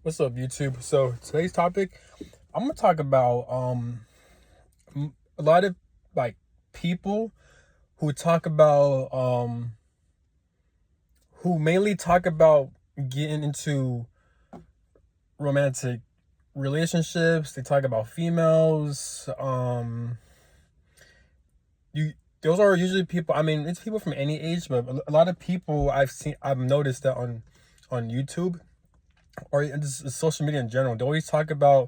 What's up, YouTube? So today's topic, I'm gonna talk about a lot of like people who talk about who mainly talk about getting into romantic relationships. They talk about females. You those are usually people. I mean, it's people from any age, but a lot of people I've noticed that on YouTube or just social media in general, they always talk about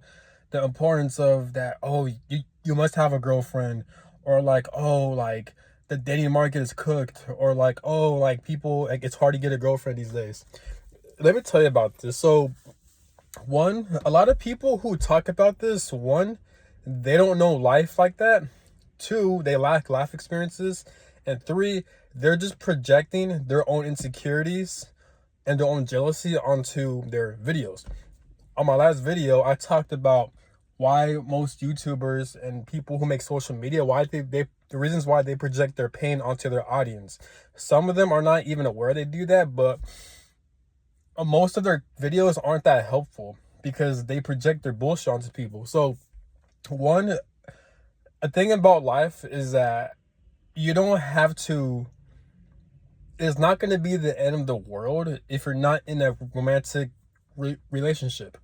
the importance of that. Oh, you must have a girlfriend, or like, oh, like the dating market is cooked, or like, oh, like people, like it's hard to get a girlfriend these days. Let me tell you about this. So one, a lot of people who talk about this, one, they don't know life like that. Two, they lack life experiences. And three, they're just projecting their own insecurities and their own jealousy onto their videos. On my last video, I talked about why most YouTubers and people who make social media, why they the reasons why they project their pain onto their audience. Some of them are not even aware they do that, but most of their videos aren't that helpful because they project their bullshit onto people. So one, a thing about life is that you don't have to, it's not going to be the end of the world if you're not in a romantic relationship.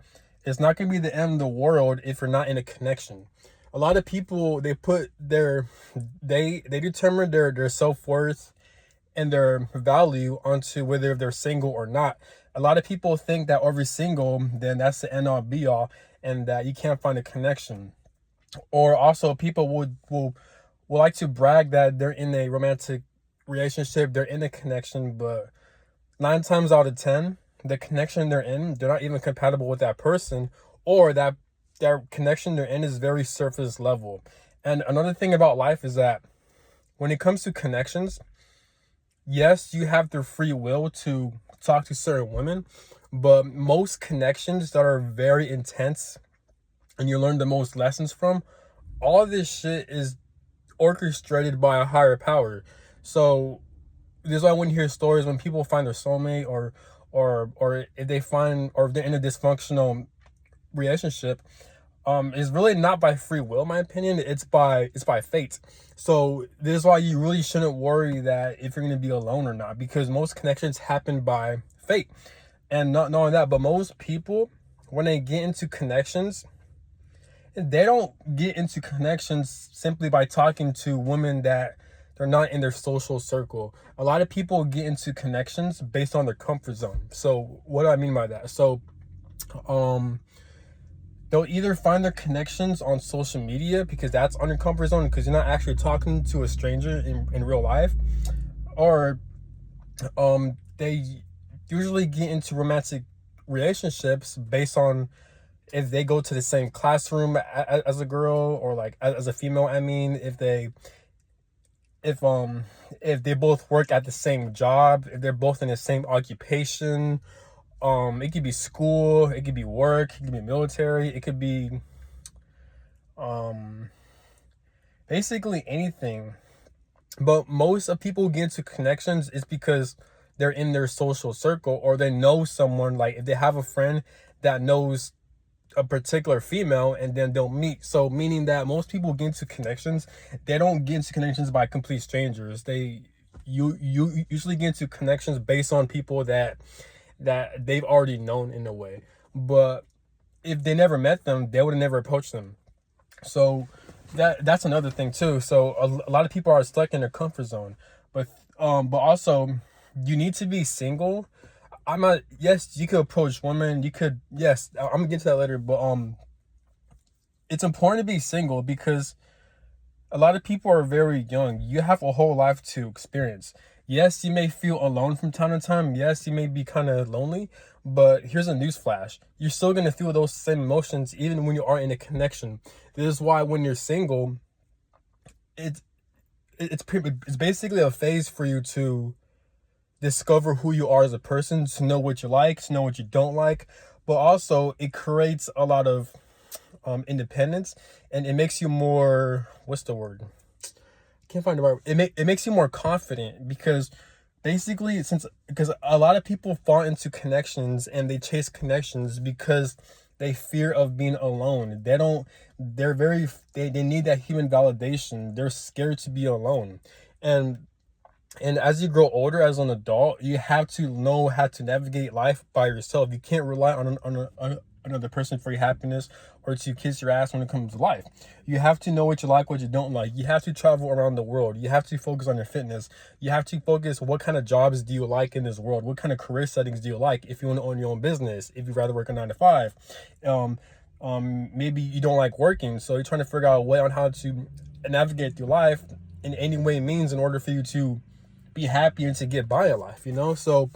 It's not going to be the end of the world if you're not in a connection. A lot of people, they put they determine their self-worth and their value onto whether they're single or not. A lot of people think that every single, then that's the end all be all, and that you can't find a connection. Or also people will like to brag that they're in a romantic relationship, they're in a connection, but 9 times out of 10, the connection they're in, they're not even compatible with that person, or that connection they're in is very surface level. And another thing about life is that when it comes to connections, yes, you have the free will to talk to certain women, but most connections that are very intense and you learn the most lessons from, all of this shit is orchestrated by a higher power. So this is why when you hear stories when people find their soulmate, or if they find, or if they're in a dysfunctional relationship, is really not by free will, in my opinion. It's by fate. So this is why you really shouldn't worry that if you're going to be alone or not, because most connections happen by fate. And not knowing that, but most people, when they get into connections, they don't get into connections simply by talking to women that they're not in their social circle. A lot of people get into connections based on their comfort zone. So what do I mean by that? So um they'll either find their connections on social media because that's on your comfort zone, because you're not actually talking to a stranger in real life, or they usually get into romantic relationships based on if they go to the same classroom as a girl, or like as a female. I mean, if um if they both work at the same job, if they're both in the same occupation. It could be school, it could be work, it could be military, it could be um basically anything. But most of people get into connections is because they're in their social circle, or they know someone. Like if they have a friend that knows a particular female, and then they'll meet. So meaning that most people get into connections, they don't get into connections by complete strangers. You usually get into connections based on people that they've already known in a way. But if they never met them, they would have never approached them. So that's another thing too. So a lot of people are stuck in their comfort zone. But also, you need to be single. I'm not, yes, you could approach women, you could, yes, I'm gonna get to that later, but it's important to be single because a lot of people are very young. You have a whole life to experience. Yes, you may feel alone from time to time. Yes, you may be kind of lonely, but here's a news flash. You're still going to feel those same emotions even when you are in a connection. This is why when you're single, it's it's basically a phase for you to discover who you are as a person, to know what you like, to know what you don't like, but also it creates a lot of independence, and it makes you more, what's the word? Can't find the word. It makes you more confident because basically, since because a lot of people fall into connections and they chase connections because they fear of being alone. They don't, they're very, they need that human validation. They're scared to be alone. And as you grow older as an adult, you have to know how to navigate life by yourself. You can't rely on another person for your happiness or to kiss your ass when it comes to life. You have to know what you like, what you don't like. You have to travel around the world. You have to focus on your fitness. You have to focus what kind of jobs do you like in this world? What kind of career settings do you like? If you want to own your own business, if you'd rather work a 9 to 5, maybe you don't like working, so you're trying to figure out a way on how to navigate through life in any way it means in order for you to be happy and to get by in life, you know? So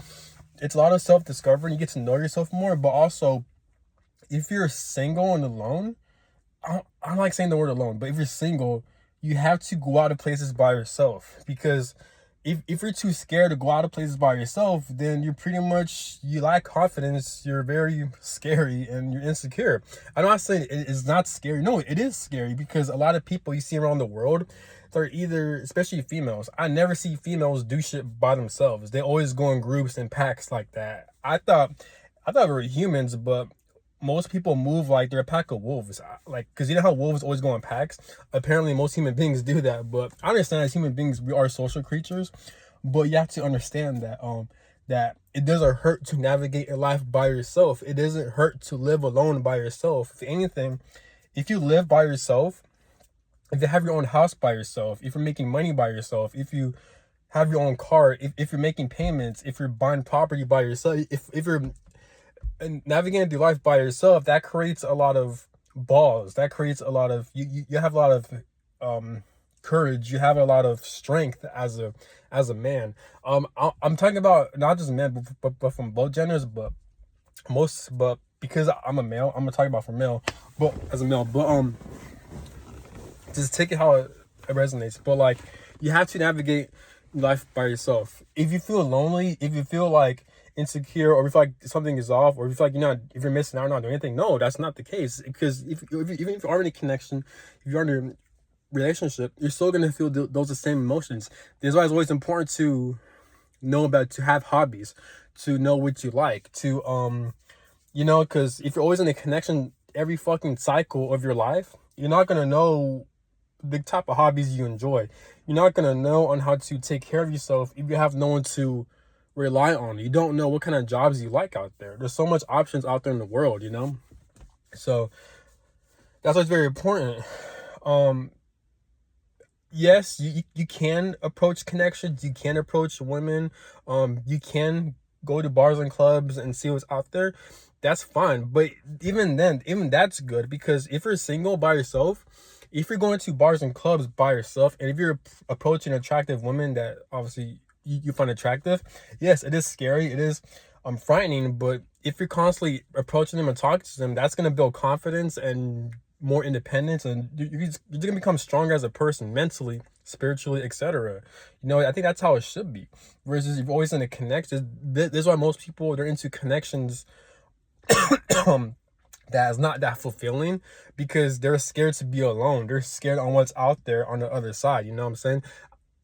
it's a lot of self-discovery. You get to know yourself more, but also if you're single and alone, I don't like saying the word alone, but if you're single, you have to go out of places by yourself, because if you're too scared to go out of places by yourself, then you're pretty much, you lack confidence, you're very scary, and you're insecure. I'm not saying it is not scary. No, it is scary, because a lot of people you see around the world, they're either, especially females, I never see females do shit by themselves. They always go in groups and packs like that. I thought we were humans, but most people move like they're a pack of wolves. Like, because you know how wolves always go in packs? Apparently, most human beings do that. But I understand, as human beings, we are social creatures. But you have to understand that that it doesn't hurt to navigate your life by yourself. It doesn't hurt to live alone by yourself. If anything, if you live by yourself, if you have your own house by yourself, if you're making money by yourself, if you have your own car, if you're making payments, if you're buying property by yourself, if you're and navigating through life by yourself, that creates a lot of balls. That creates a lot of, you have a lot of courage. You have a lot of strength as a man. I'm talking about not just men, but from both genders, but because I'm a male, I'm gonna talk about for male, but as a male, but just take it how it resonates. But like, you have to navigate life by yourself. If you feel lonely, if you feel like insecure, or if like something is off, or if like if you're missing out, not doing anything, no, that's not the case. Because even if you are in a connection, if you're in a relationship, you're still gonna feel those the same emotions. That's why it's always important to know about, to have hobbies, to know what you like, to because if you're always in a connection every fucking cycle of your life, you're not gonna know the type of hobbies you enjoy. You're not gonna know on how to take care of yourself if you have no one to rely on. You don't know what kind of jobs you like out there. There's so much options out there in the world, so that's why it's very important. Yes, you can approach connections, you can approach women, you can go to bars and clubs and see what's out there. That's fine, but even then, even that's good, because if you're single by yourself, if you're going to bars and clubs by yourself, and if you're approaching attractive women that obviously you find attractive, yes, it is scary, it is frightening, but if you're constantly approaching them and talking to them, that's going to build confidence and more independence, and you're going to become stronger as a person, mentally, spiritually, etc. I think that's how it should be. Versus if you're always in a connection, this is why most people, they're into connections that is not that fulfilling, because they're scared to be alone. They're scared on what's out there on the other side. You know what I'm saying?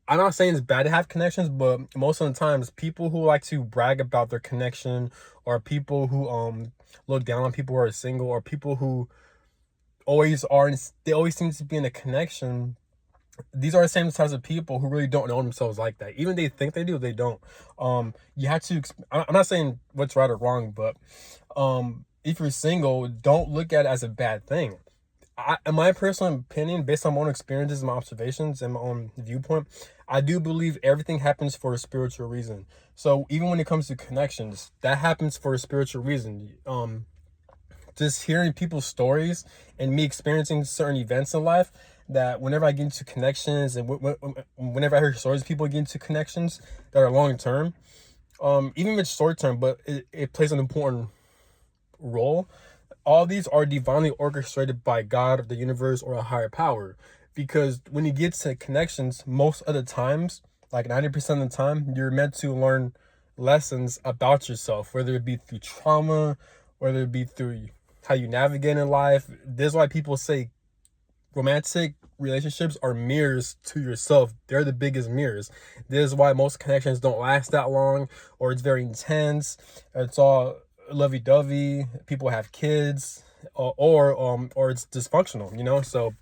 I'm not saying it's bad to have connections, but most of the times, people who like to brag about their connection, or people who look down on people who are single, or people who they always seem to be in a connection, these are the same types of people who really don't know themselves like that. Even they think they do, they don't. You have to, I'm not saying what's right or wrong, but if you're single, don't look at it as a bad thing. In my personal opinion, based on my own experiences, my observations, and my own viewpoint, I do believe everything happens for a spiritual reason. So even when it comes to connections, that happens for a spiritual reason. Just hearing people's stories and me experiencing certain events in life, that whenever I get into connections, and whenever I hear stories, people get into connections that are long term, even if it's short term, but it plays an important role. All these are divinely orchestrated by God, the universe, or a higher power. Because when you get to connections, most of the times, like 90% of the time, you're meant to learn lessons about yourself, whether it be through trauma, whether it be through how you navigate in life. This is why people say romantic relationships are mirrors to yourself. They're the biggest mirrors. This is why most connections don't last that long, or it's very intense. It's all lovey-dovey. People have kids, or it's dysfunctional. So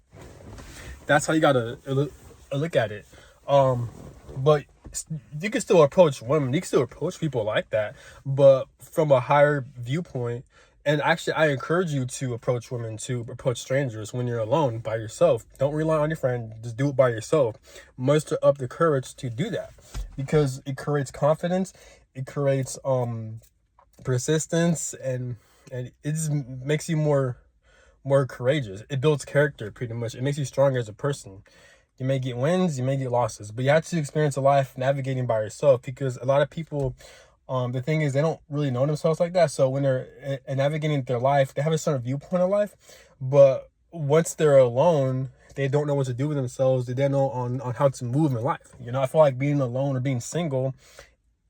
that's how you gotta look at it. But you can still approach women. You can still approach people like that, but from a higher viewpoint. And actually, I encourage you to approach women, to approach strangers when you're alone by yourself. Don't rely on your friend. Just do it by yourself. Muster up the courage to do that, because it creates confidence. It creates persistence, and it just makes you more courageous. It builds character, pretty much. It makes you stronger as a person. You may get wins, you may get losses, but you have to experience a life navigating by yourself, because a lot of people, the thing is, they don't really know themselves like that. So when they're navigating their life, they have a certain viewpoint of life, but once they're alone, they don't know what to do with themselves. They don't know on how to move in life. I feel like being alone or being single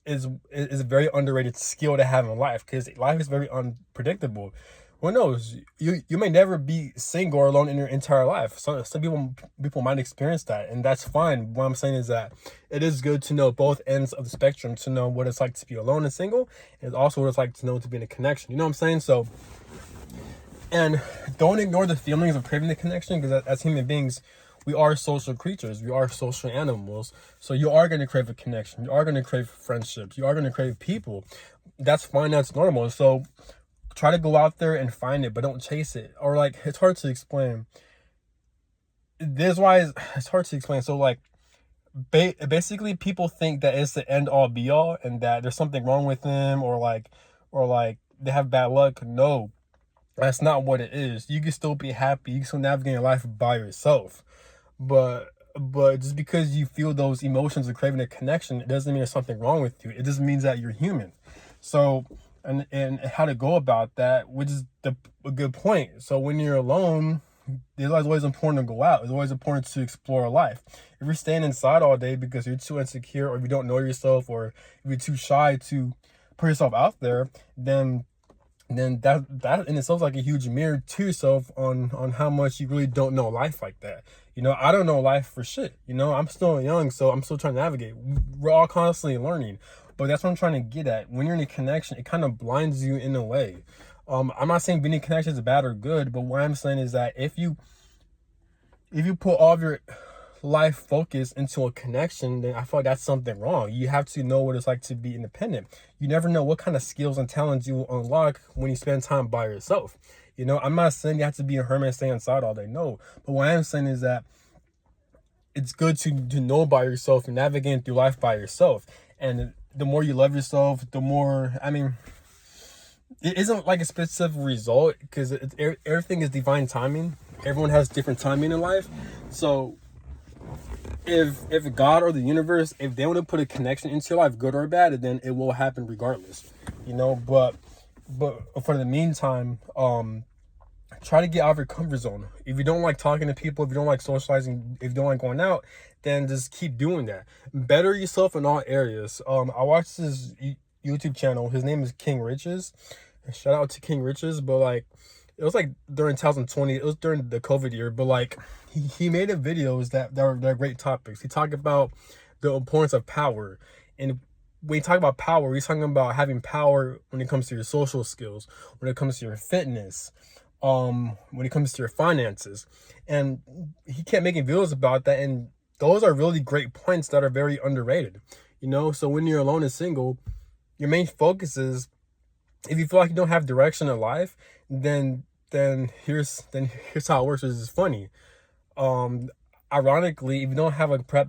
is a very underrated skill to have in life, because life is very unpredictable. Who knows? You may never be single or alone in your entire life. Some people might experience that, and that's fine. What I'm saying is that it is good to know both ends of the spectrum, to know what it's like to be alone and single, and also what it's like to know to be in a connection. You know what I'm saying? So, and don't ignore the feelings of craving the connection, because as human beings, we are social creatures. We are social animals. So you are going to crave a connection. You are going to crave friendships. You are going to crave people. That's fine. That's normal. So try to go out there and find it, but don't chase it. Or it's hard to explain. This is why it's hard to explain. So basically, people think that it's the end all be all, and that there's something wrong with them, or they have bad luck. No, that's not what it is. You can still be happy. You can still navigate your life by yourself. But just because you feel those emotions of craving a connection, it doesn't mean there's something wrong with you. It just means that you're human. So, and how to go about that, which is a good point. So when you're alone, it's always important to go out. It's always important to explore life. If you're staying inside all day because you're too insecure, or if you don't know yourself, or if you're too shy to put yourself out there, then that in itself is like a huge mirror to yourself on how much you really don't know life like that. I don't know life for shit. I'm still young, so I'm still trying to navigate. We're all constantly learning, but that's what I'm trying to get at. When you're in a connection, it kind of blinds you in a way. I'm not saying being in connections is bad or good, but what I'm saying is that if you put all of your life focus into a connection, then I feel like that's something wrong. You have to know what it's like to be independent. You never know what kind of skills and talents you will unlock when you spend time by yourself. I'm not saying you have to be a hermit and stay inside all day. No. But what I am saying is that it's good to know by yourself and navigate through life by yourself. And the more you love yourself, the more, it isn't like a specific result, because everything is divine timing. Everyone has different timing in life. So if God or the universe, if they want to put a connection into your life, good or bad, then it will happen regardless. But for the meantime, try to get out of your comfort zone. If you don't like talking to people, if you don't like socializing, if you don't like going out, then just keep doing that. Better yourself in all areas. I watched this YouTube channel. His name is King Riches. Shout out to King Riches. But it was during 2020. It was during the COVID year. But he made a videos that were great topics. He talked about the importance of power. And when you talk about power, he's talking about having power when it comes to your social skills, when it comes to your fitness, when it comes to your finances. And he kept making videos about that, and those are really great points that are very underrated. So when you're alone and single, your main focus is, if you feel like you don't have direction in life, then here's how it works, which is funny. Ironically, if you don't have a prep,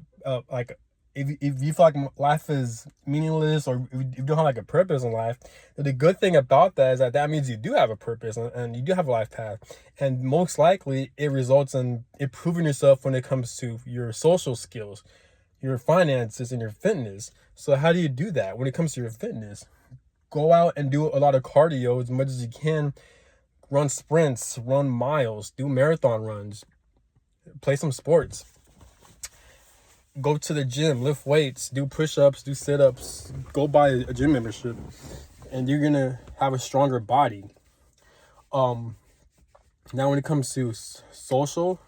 if you feel like life is meaningless, or if you don't have a purpose in life, the good thing about that is that means you do have a purpose, and you do have a life path, and most likely it results in improving yourself when it comes to your social skills, your finances, and your fitness. So how do you do that when it comes to your fitness? Go out and do a lot of cardio as much as you can. Run sprints, run miles, do marathon runs, play some sports. Go to the gym, lift weights, do push-ups, do sit-ups, go buy a gym membership, and you're gonna have a stronger body. Now when it comes to social,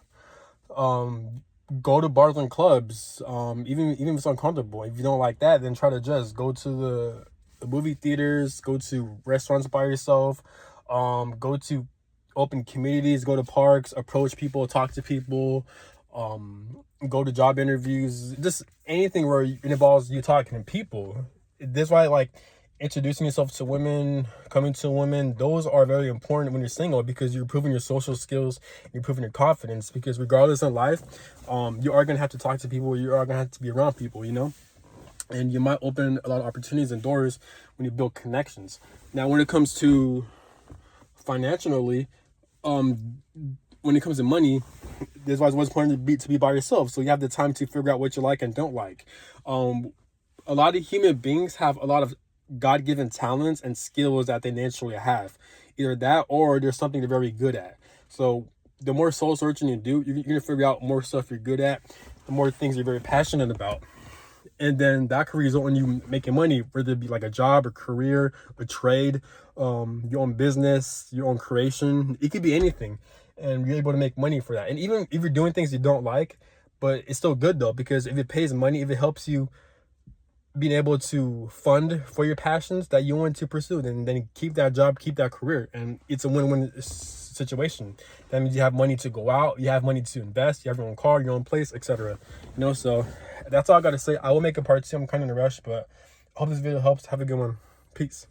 Go to bars and clubs. Even if it's uncomfortable. If you don't like that, then try to just go to the movie theaters, go to restaurants by yourself, go to open communities, go to parks, approach people, talk to people, go to job interviews, just anything where it involves you talking to people. That's why, like, introducing yourself to women, coming to women, those are very important when you're single, because you're improving your social skills, you're improving your confidence, because regardless in life, you are going to have to talk to people, you are going to have to be around people, you know? And you might open a lot of opportunities and doors when you build connections. Now, when it comes to financially, when it comes to money, that's why it's always important to be by yourself, so you have the time to figure out what you like and don't like. A lot of human beings have a lot of God-given talents and skills that they naturally have. Either that or there's something they're very good at. So the more soul searching you do, you're gonna figure out more stuff you're good at, the more things you're very passionate about. And then that could result in you making money, whether it be like a job, a career, a trade, your own business, your own creation. It could be anything. And you're able to make money for that. And even if you're doing things you don't like, but it's still good though, because if it pays money, if it helps you being able to fund for your passions that you want to pursue, then keep that job, keep that career, and it's a win-win situation. That means you have money to go out, you have money to invest, you have your own car, your own place, etc. So that's all I gotta say. I will make a part 2. I'm kind of in a rush, but I hope this video helps. Have a good one. Peace.